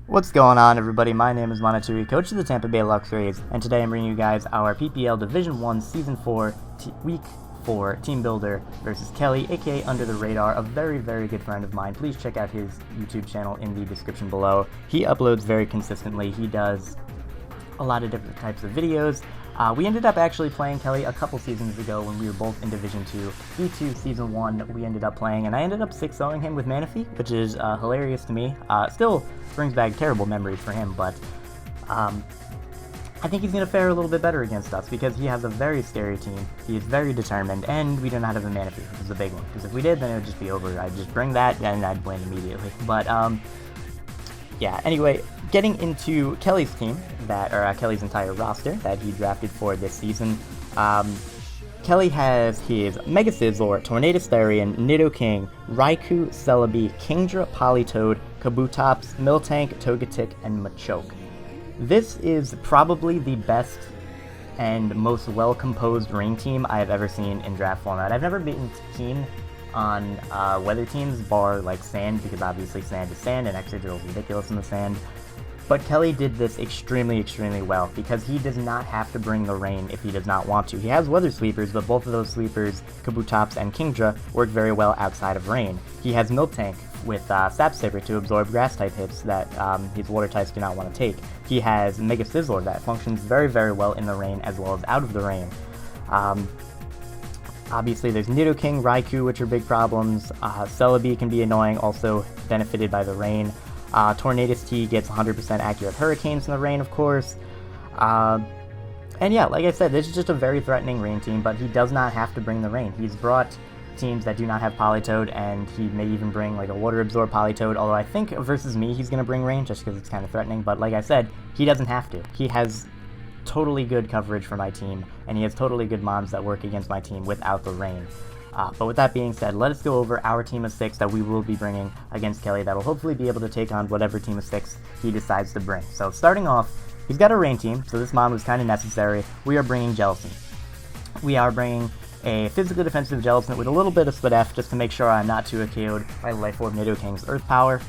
What's going on, everybody? My name is Monatui, coach of the Tampa Bay Luxrays, and today I'm bringing you guys our PPL Division 1 Season 4 Week 4 Team Builder versus Kelly, aka Under the Radar, a very, very good friend of mine. Please check out his YouTube channel in the description below. He uploads very consistently. He does a lot of different types of videos. We ended up actually playing Kelly a couple seasons ago when we were both in Division 2. D2 Season 1 we ended up playing, and I ended up 6-0ing him with Manaphy, which is hilarious to me. Still brings back terrible memories for him, but I think he's going to fare a little bit better against us because he has a very scary team, he is very determined, and we do not have a Manaphy, which is a big one. Because if we did, then it would just be over. I'd just bring that, and I'd win immediately. But yeah, anyway, getting into Kelly's team, Kelly's entire roster that he drafted for this season. Kelly has his Mega Sizzler, Tornadus, Nidoking, Raikou, Celebi, Kingdra, Politoed, Kabutops, Miltank, Togetic, and Machoke. This is probably the best and most well-composed rain team I have ever seen in draft format. I've never been keen on weather teams, bar like sand, because obviously sand is sand and Excadrill is ridiculous in the sand. But Kelly did this extremely, extremely well, because he does not have to bring the rain if he does not want to. He has weather sweepers, but both of those sweepers, Kabutops and Kingdra, work very well outside of rain. He has Miltank with Sap Saber to absorb grass-type hits that his water types do not want to take. He has Mega Sizzler that functions very, very well in the rain as well as out of the rain. Obviously, there's Nidoking, Raikou, which are big problems. Celebi can be annoying, also benefited by the rain. Tornadus T gets 100% accurate hurricanes in the rain, of course. And yeah, like I said, this is just a very threatening rain team, but he does not have to bring the rain. He's brought teams that do not have Politoed, and he may even bring like a Water Absorb Politoed, although I think versus me he's going to bring rain just because it's kind of threatening, but like I said, he doesn't have to. He has totally good coverage for my team, and he has totally good mons that work against my team without the rain. But with that being said, let us go over our team of 6 that we will be bringing against Kelly that will hopefully be able to take on whatever team of 6 he decides to bring. So starting off, he's got a rain team, so this mon was kind of necessary. We are bringing Jellicent. We are bringing a physically defensive Jellicent with a little bit of Split F just to make sure I'm not too KO'd by Life Orb Nidoking's Earth Power,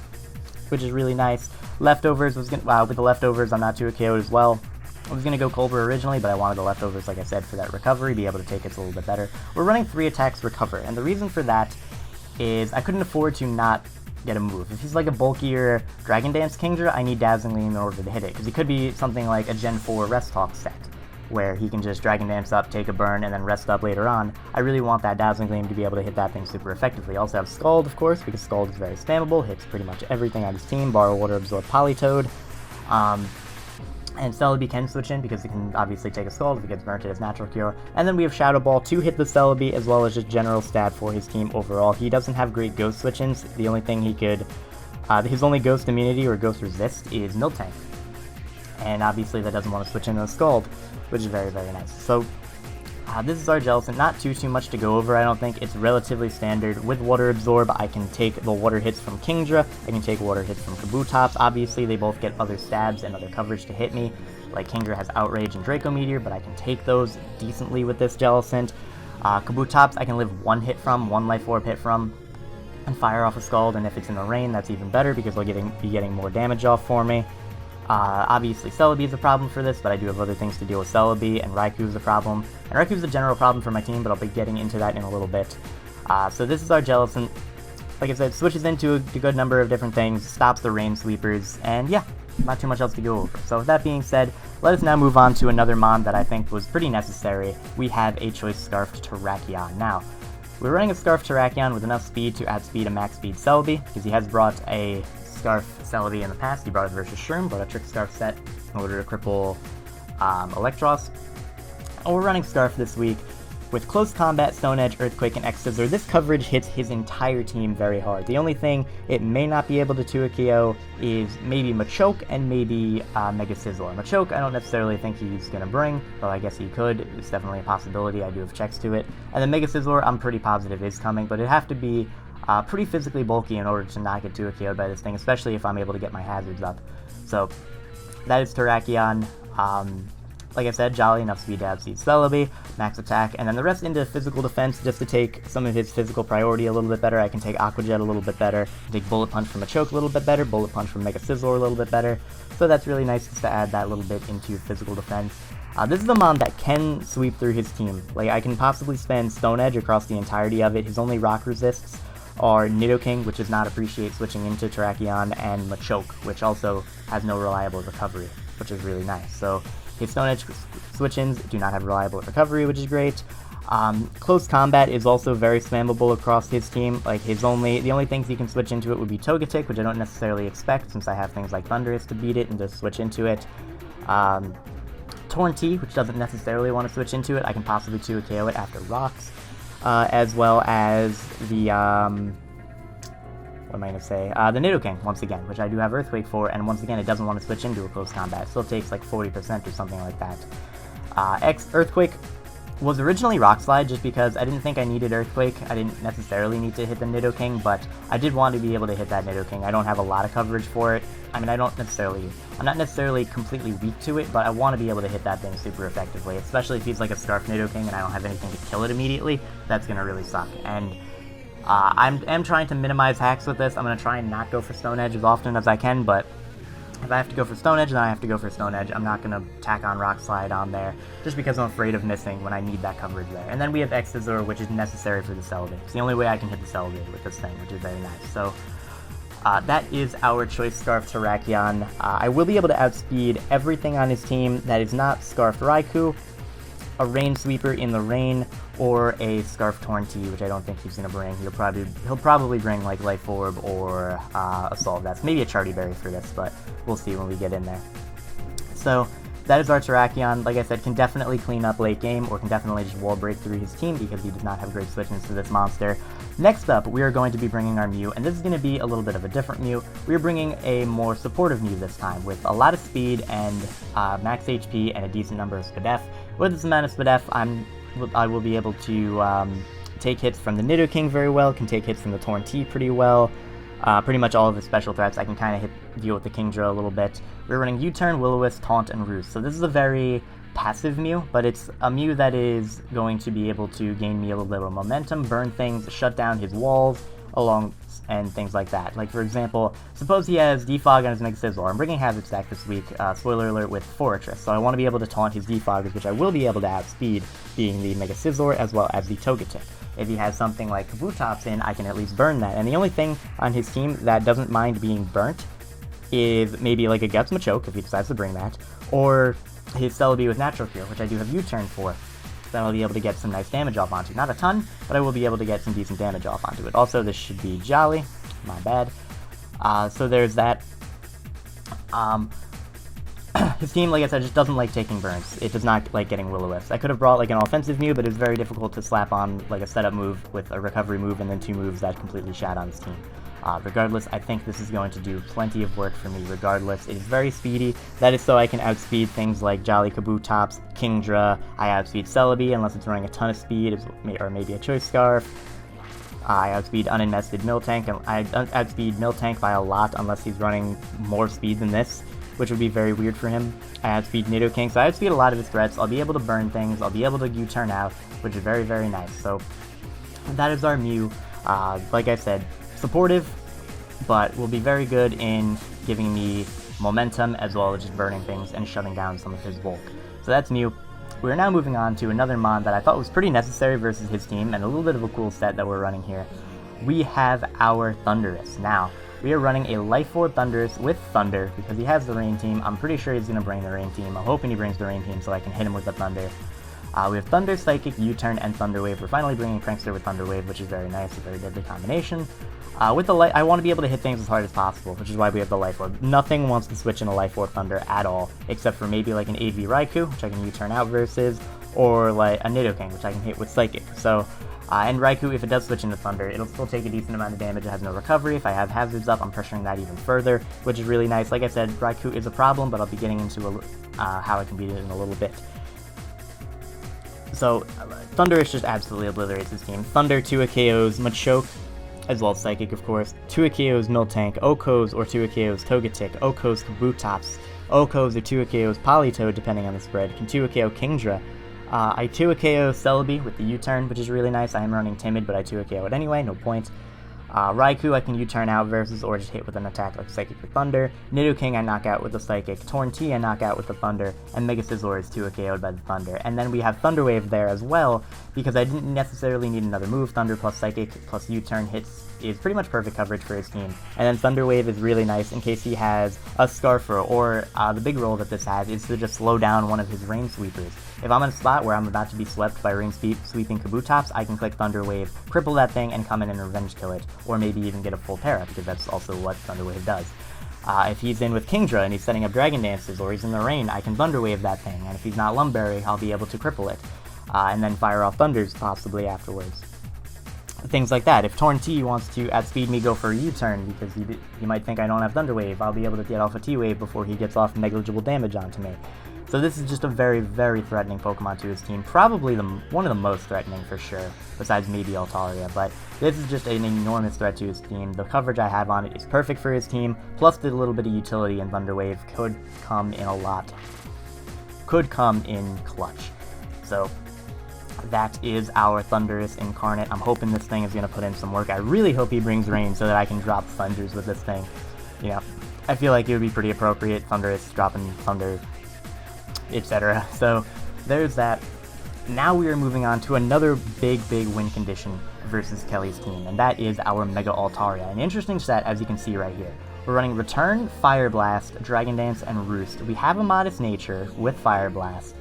which is really nice. Leftovers was gonna, with the leftovers I'm not too KO'd as well. I was going to go Culver originally, but I wanted the leftovers, like I said, for that recovery, be able to take it a little bit better. We're running 3 attacks recover, and the reason for that is I couldn't afford to not get a move. If he's like a bulkier Dragon Dance Kingdra, I need Dazzling Gleam in order to hit it, because he could be something like a Gen 4 Rest Talk set, where he can just Dragon Dance up, take a burn, and then rest up later on. I really want that Dazzling Gleam to be able to hit that thing super effectively. I also have Scald, of course, because Scald is very spammable, hits pretty much everything on his team, bar Water Absorb Politoed. And Celebi can switch in because it can obviously take a Scald if it gets burnt as natural cure. And then we have Shadow Ball to hit the Celebi as well as just general stat for his team overall. He doesn't have great Ghost switch-ins. The only thing he could, his only Ghost immunity or Ghost resist is Miltank. And obviously that doesn't want to switch into a Scald, which is very, very nice. So this is our Jellicent. Not too much to go over, I don't think. It's relatively standard. With Water Absorb, I can take the water hits from Kingdra. I can take water hits from Kabutops. Obviously, they both get other stabs and other coverage to hit me. Like Kingdra has Outrage and Draco Meteor, but I can take those decently with this Jellicent. Kabutops, I can live 1 hit from, 1 Life Orb hit from, and fire off a Scald. And if it's in the rain, that's even better because they'll be getting more damage off for me. Obviously Celebi is a problem for this, but I do have other things to deal with Celebi, and Raikou is a problem. And Raikou is a general problem for my team, but I'll be getting into that in a little bit. So this is our Jellicent. Like I said, switches into a good number of different things, stops the rain sweepers, and yeah, not too much else to go over. So with that being said, let us now move on to another mon that I think was pretty necessary. We have a Choice Scarfed Terrakion. Now, we're running a Scarfed Terrakion with enough speed to outspeed a max speed Celebi, because he has brought a Scarf Celebi in the past. He brought it versus Shroom, brought a Trick Scarf set in order to cripple Electros. And we're running Scarf this week with Close Combat, Stone Edge, Earthquake, and X-Scissor. This coverage hits his entire team very hard. The only thing it may not be able to 2-KO is maybe Machoke and maybe Mega Sizzler. Machoke I don't necessarily think he's going to bring, though I guess he could. It's definitely a possibility. I do have checks to it. And then Mega Sizzler I'm pretty positive is coming, but it'd have to be pretty physically bulky in order to not get 2-KO'd by this thing, especially if I'm able to get my hazards up. So that is Terrakion. like I said, Jolly, enough speed to outspeed Celebi, max attack, and then the rest into physical defense just to take some of his physical priority a little bit better. I can take Aqua Jet a little bit better, take Bullet Punch from Machoke a little bit better, Bullet Punch from Mega Scizor a little bit better, so that's really nice just to add that little bit into physical defense. This is a mon that can sweep through his team. Like, I can possibly spend Stone Edge across the entirety of it. His only rock resists are Nidoking, which does not appreciate switching into Terrakion, and Machoke, which also has no reliable recovery, which is really nice. So his Stone Edge switch-ins do not have reliable recovery, which is great. Close combat is also very spammable across his team. Like, the only things he can switch into it would be Togetic, which I don't necessarily expect since I have things like Thundurus to beat it and just switch into it. Tornti, which doesn't necessarily want to switch into it. I can possibly 2 KO it after rocks, as well as the, what am I going to say? The Nidoking, once again, which I do have Earthquake for, and once again, it doesn't want to switch into a close combat. It still takes like 40% or something like that. Earthquake was originally Rock Slide just because I didn't think I needed Earthquake. I didn't necessarily need to hit the Nidoking, but I did want to be able to hit that Nidoking. I don't have a lot of coverage for it. I mean, I'm not necessarily completely weak to it, but I want to be able to hit that thing super effectively, especially if he's like a Scarf Nidoking and I don't have anything to kill it immediately. That's going to really suck. And I'm trying to minimize hacks with this. I'm going to try and not go for Stone Edge as often as I can, but if I have to go for Stone Edge, then I have to go for Stone Edge. I'm not going to tack on Rock Slide on there, just because I'm afraid of missing when I need that coverage there. And then we have X-Scissor, which is necessary for the Celebi. It's the only way I can hit the Celebi with this thing, which is very nice. So, that is our Choice Scarf Terrakion. I will be able to outspeed everything on his team that is not Scarfed Raikou, a Rain Sweeper in the rain, or a Scarf Tornti, which I don't think he's going to bring. He'll probably bring like Life Orb or Assault Vest, maybe a Charty Berry for this, but we'll see when we get in there. So that is our Terrakion. Like I said, can definitely clean up late game, or can definitely just wall break through his team because he does not have great switch-ins to this monster. Next up, we are going to be bringing our Mew, and this is going to be a little bit of a different Mew. We are bringing a more supportive Mew this time, with a lot of speed and max HP and a decent number of Spadef. With this amount of Spadef, I will be able to take hits from the Nidoking very well, can take hits from the Tornti pretty well. Pretty much all of the special threats, I can kind of deal with the Kingdra a little bit. We're running U-Turn, Will-O-Wisp, Taunt, and Roost. So this is a very passive Mew, but it's a Mew that is going to be able to gain me a little bit of momentum, burn things, shut down his walls, and things like that. Like, for example, suppose he has Defog on his Mega Scizor. I'm bringing Hazard Stack this week, spoiler alert, with Forretress, so I want to be able to taunt his Defoggers, which I will be able to outspeed, being the Mega Scizor as well as the Togetic. If he has something like Kabutops in, I can at least burn that. And the only thing on his team that doesn't mind being burnt is maybe like a Guts Machoke, if he decides to bring that, or his Celebi with Natural Cure, which I do have U-Turn for. Then I'll be able to get some nice damage off onto. Not a ton, but I will be able to get some decent damage off onto it. Also, this should be Jolly. My bad. So there's that. His team, like I said, just doesn't like taking burns. It does not like getting Will-O-Wisps. I could have brought like an offensive Mew, but it's very difficult to slap on like a setup move with a recovery move and then 2 moves that completely shat on his team. Regardless, I think this is going to do plenty of work for me regardless. It is very speedy. That is so I can outspeed things like Jolly, Kabutops, Kingdra. I outspeed Celebi unless it's running a ton of speed, or maybe a Choice Scarf. I outspeed uninvested Miltank, and I outspeed Miltank by a lot unless he's running more speed than this, which would be very weird for him. I outspeed Nidoking, so I outspeed a lot of his threats. I'll be able to burn things, I'll be able to U-turn out, which is very, very nice. So that is our Mew. Like I said, supportive, but will be very good in giving me momentum as well as just burning things and shutting down some of his bulk. So that's Mew. We are now moving on to another mon that I thought was pretty necessary versus his team, and a little bit of a cool set that we're running here. We have our Thundurus. Now, we are running a Life Orb Thundurus with Thunder, because he has the Rain team. I'm pretty sure he's going to bring the Rain team. I'm hoping he brings the Rain team so I can hit him with the Thunder. We have Thunder, Psychic, U-Turn, and Thunder Wave. We're finally bringing Prankster with Thunder Wave, which is very nice, a very deadly combination. With the I want to be able to hit things as hard as possible, which is why we have the Life Orb. Nothing wants to switch in a Life Orb Thunder at all, except for maybe like an 8v Raikou, which I can U-turn out versus, or like a Nidoking, which I can hit with Psychic. So, and Raikou, if it does switch into Thunder, it'll still take a decent amount of damage. It has no recovery. If I have Hazards up, I'm pressuring that even further, which is really nice. Like I said, Raikou is a problem, but I'll be getting into how I can beat it in a little bit. So, Thundurus just absolutely obliterates his team. Thunder 2 KOs Machoke, as well as Psychic, of course. 2-KOs Miltank, Okos or 2-KOs Togetic, Okos Kabutops, Okos or 2-KOs Politoed, depending on the spread, can 2-KO Kingdra. I 2-KO Celebi with the U-turn, which is really nice. I am running Timid, but I 2-KO it anyway, no point. Raikou I can U-turn out versus or just hit with an attack like Psychic or Thunder. Nidoking I knock out with the Psychic, Torn-T I knock out with the Thunder, and Mega Scizor is 2-KO'd by the Thunder. And then we have Thunder Wave there as well, because I didn't necessarily need another move. Thunder plus Psychic plus U-turn hits is pretty much perfect coverage for his team. And then Thunder Wave is really nice in case he has a Scarfer, or the big role that this has is to just slow down one of his Rain Sweepers. If I'm in a spot where I'm about to be swept by Rain Sweeping Kabutops, I can click Thunder Wave, cripple that thing, and come in and revenge kill it, or maybe even get a full Terra, because that's also what Thunder Wave does. If he's in with Kingdra and he's setting up Dragon Dances, or he's in the rain, I can Thunder Wave that thing, and if he's not Lumberry, I'll be able to cripple it, and then fire off Thunders possibly afterwards. Things like that. If Torn-T wants to outspeed me, go for a U-turn, because he might think I don't have Thunder Wave, I'll be able to get off a T-Wave before he gets off negligible damage onto me. So this is just a very, very threatening Pokemon to his team. Probably one of the most threatening for sure, besides maybe Altaria, but this is just an enormous threat to his team. The coverage I have on it is perfect for his team, plus the little bit of utility in Thunder Wave could come in a lot. Could come in clutch. So that is our Thundurus Incarnate. I'm hoping this thing is going to put in some work. I really hope he brings Rain so that I can drop Thunders with this thing. You know, I feel like it would be pretty appropriate, Thundurus dropping Thunder, etc. So there's that. Now we are moving on to another big win condition versus Kelly's team, and that is our Mega Altaria. An interesting set, as you can see right here. We're running Return, Fire Blast, Dragon Dance, and Roost. We have a Modest Nature with Fire Blast.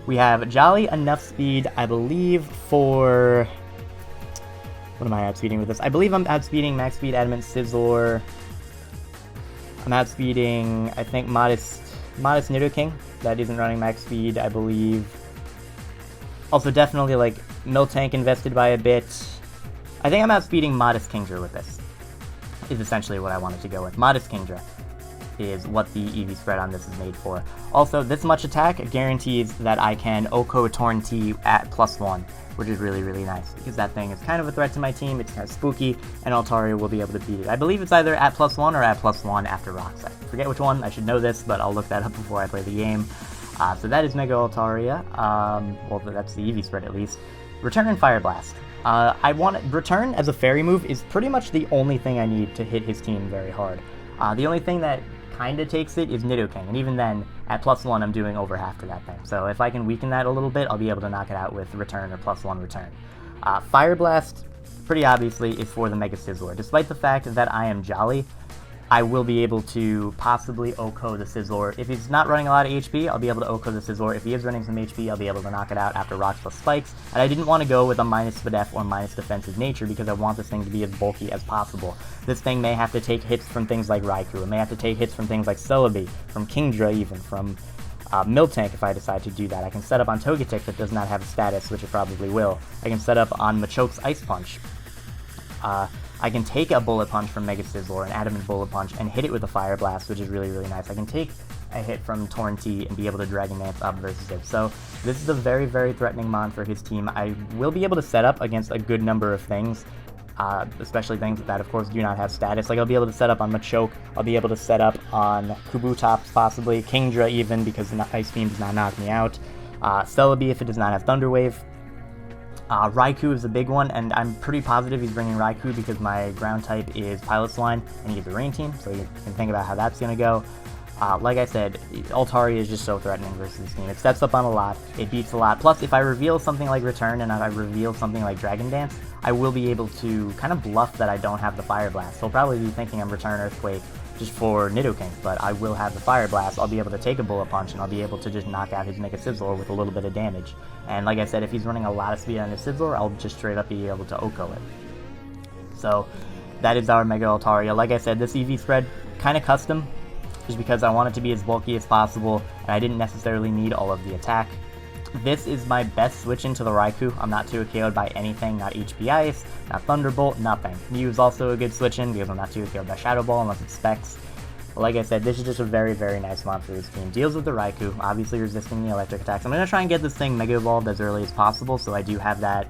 We have Jolly enough speed, I believe, for... What am I outspeeding with this? I believe I'm outspeeding Max Speed Adamant Scizor. I'm outspeeding, I think, Modest Nidoking. That isn't running max speed, I believe. Also, definitely, like, Miltank invested by a bit. I think I'm outspeeding Modest Kingdra with this, is essentially what I wanted to go with. Modest Kingdra is what the EV spread on this is made for. Also, this much attack guarantees that I can Oko Torn-T at +1, which is really, really nice, because that thing is kind of a threat to my team, it's kind of spooky, and Altaria will be able to beat it. I believe it's either at +1 or at +1 after Rocks. I forget which one, I should know this, but I'll look that up before I play the game. So that is Mega Altaria, well, that's the EV spread at least. Return and Fire Blast. Return as a fairy move is pretty much the only thing I need to hit his team very hard. The only thing that kinda takes it is Nidoking, and even then, at +1 I'm doing over half to that thing. So if I can weaken that a little bit, I'll be able to knock it out with Return or +1 Return. Fire Blast, pretty obviously, is for the Mega Scizor. Despite the fact that I am Jolly, I will be able to possibly Oko the Scizor. If he's not running a lot of HP, I'll be able to Oko the Scizor. If he is running some HP, I'll be able to knock it out after Rocks plus Spikes. And I didn't want to go with a -Spadef or -Defensive Nature because I want this thing to be as bulky as possible. This thing may have to take hits from things like Raikou. It may have to take hits from things like Celebi, from Kingdra even, from Miltank if I decide to do that. I can set up on Togetic that does not have a status, which it probably will. I can set up on Machoke's Ice Punch. I can take a Bullet Punch from Mega Scizor, an Adamant Bullet Punch, and hit it with a Fire Blast, which is really, really nice. I can take a hit from Torn-T and be able to Dragon Dance up versus it. So this is a very, very threatening mon for his team. I will be able to set up against a good number of things, especially things that, of course, do not have status. Like, I'll be able to set up on Machoke, I'll be able to set up on Kabutops, possibly, Kingdra even, because the Ice Beam does not knock me out, Celebi if it does not have Thunder Wave. Raikou is a big one, and I'm pretty positive he's bringing Raikou because my ground type is Pilot's-Line, and he's a Rain team, so you can think about how that's going to go. Like I said, Altaria is just so threatening versus this team. It steps up on a lot, it beats a lot, plus if I reveal something like Return and I reveal something like Dragon Dance, I will be able to kind of bluff that I don't have the Fire Blast. He'll probably be thinking I'm Return Earthquake just for Nidoking, but I will have the Fire Blast. I'll be able to take a Bullet Punch, and I'll be able to just knock out his Mega Scizor with a little bit of damage. And like I said, if he's running a lot of speed on his Scizor, I'll just straight up be able to Oko it. So that is our Mega Altaria. Like I said, this EV spread, kind of custom, just because I want it to be as bulky as possible, and I didn't necessarily need all of the attack. This is my best switch into the Raikou. I'm not too KO'd by anything, not HP Ice, not Thunderbolt, nothing. Mew is also a good switch in because I'm not too KO'd by Shadow Ball unless it's Specs. But like I said, this is just a very, very nice mod for this team. Deals with the Raikou, obviously resisting the electric attacks. I'm going to try and get this thing Mega Evolved as early as possible, so I do have that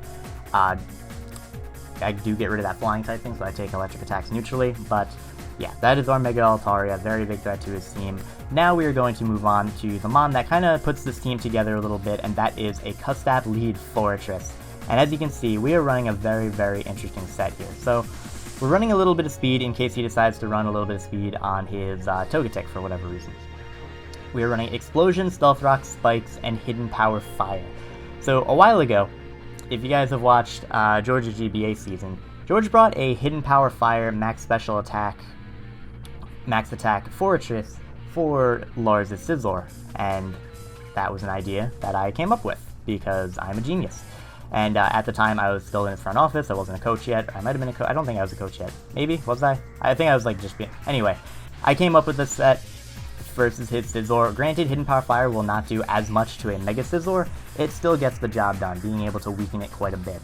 I do get rid of that flying type thing, so I take electric attacks neutrally, but yeah, that is our Mega Altaria, very big threat to his team. Now we are going to move on to the Mon that kind of puts this team together a little bit, and that is a Custap lead Forretress. And as you can see, we are running a very interesting set here. So we're running a little bit of speed in case he decides to run a little bit of speed on his Togetic for whatever reasons. We are running Explosion, Stealth Rock, Spikes, and Hidden Power Fire. So a while ago, if you guys have watched George's GBA season, George brought a Hidden Power Fire Max Special Attack, Max Attack Forretress for Lars' Scizor, and that was an idea that I came up with, because I'm a genius. And at the time, I was still in his front office, I wasn't a coach yet, I might have been a coach, I don't think I was a coach yet, maybe, was I? I think I was like just being, anyway, I came up with this set versus his Scizor. Granted, Hidden Power Fire will not do as much to a Mega Scizor, it still gets the job done, being able to weaken it quite a bit,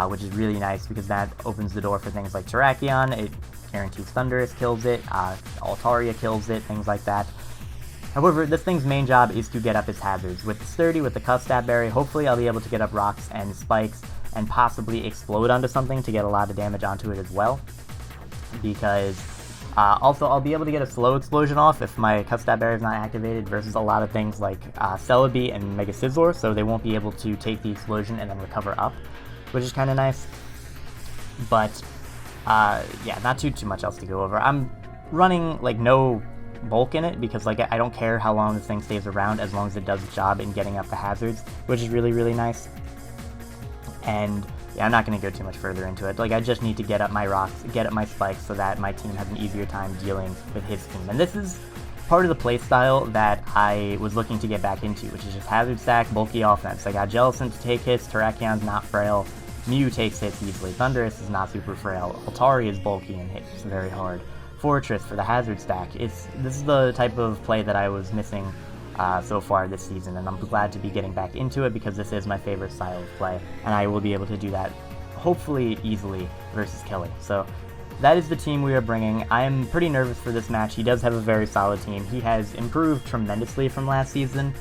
which is really nice because that opens the door for things like Terrakion. It guarantees Thundurus kills it, Altaria kills it, things like that. However, this thing's main job is to get up its hazards. With the Sturdy, with the Custap Berry, hopefully I'll be able to get up rocks and spikes and possibly explode onto something to get a lot of damage onto it as well. Because also I'll be able to get a slow explosion off if my Custap Berry is not activated versus a lot of things like Celebi and Mega Scizor, so they won't be able to take the explosion and then recover up, which is kind of nice. But yeah, not too much else to go over. I'm running like no bulk in it because like I don't care how long this thing stays around as long as it does its job in getting up the hazards, which is really nice. And yeah, I'm not going to go too much further into it. Like, I just need to get up my rocks, get up my spikes so that my team has an easier time dealing with his team. And this is part of the playstyle that I was looking to get back into, which is just hazard stack, bulky offense. I got Jellicent to take hits, Terrakion's not frail, Mew takes hits easily, Thundurus is not super frail, Altaria is bulky and hits very hard. Forretress for the hazard stack. This is the type of play that I was missing so far this season, and I'm glad to be getting back into it because this is my favorite style of play, and I will be able to do that hopefully easily versus Kelly. So that is the team we are bringing. I am pretty nervous for this match. He does have a very solid team. He has improved tremendously from last season.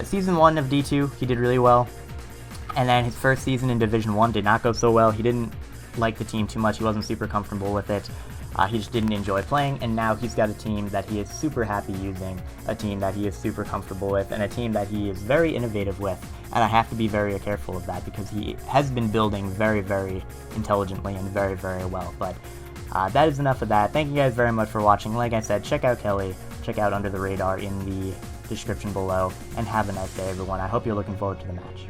Season 1 of D2, he did really well, and then his first season in Division 1 did not go so well. He didn't like the team too much. He wasn't super comfortable with it. He just didn't enjoy playing, and now he's got a team that he is super happy using, a team that he is super comfortable with, and a team that he is very innovative with, and I have to be very careful of that because he has been building very intelligently and very well. But that is enough of that. Thank you guys very much for watching. Like I said, check out Kelly, check out Under the Radar in the description below, and have a nice day, everyone. I hope you're looking forward to the match.